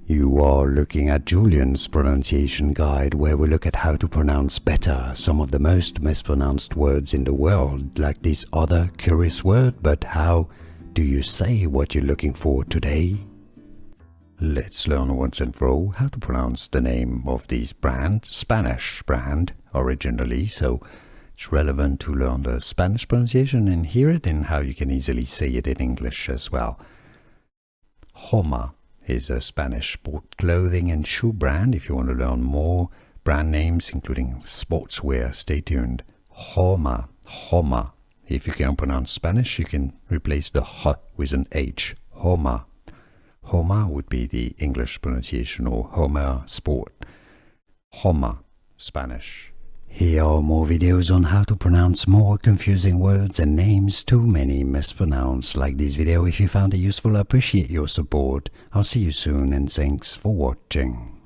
You are looking at Julian's pronunciation guide, where we look at how to pronounce better some of the most mispronounced words in the world, like this other curious word. But how do you say what you're looking for today? Let's learn once and for all how to pronounce the name of this brand, Spanish brand originally, so it's relevant to learn the Spanish pronunciation and hear it and how you can easily say it in English as well. Joma is a Spanish sport clothing and shoe brand. If you want to learn more brand names, including sportswear, stay tuned. Joma, Joma. If you can't pronounce Spanish, you can replace the H with an H. Joma. Joma would be the English pronunciation, or Homer Sport. Joma, Spanish. Here are more videos on how to pronounce more confusing words and names too many mispronounced. Like this video if you found it useful. I appreciate your support. I'll see you soon and thanks for watching.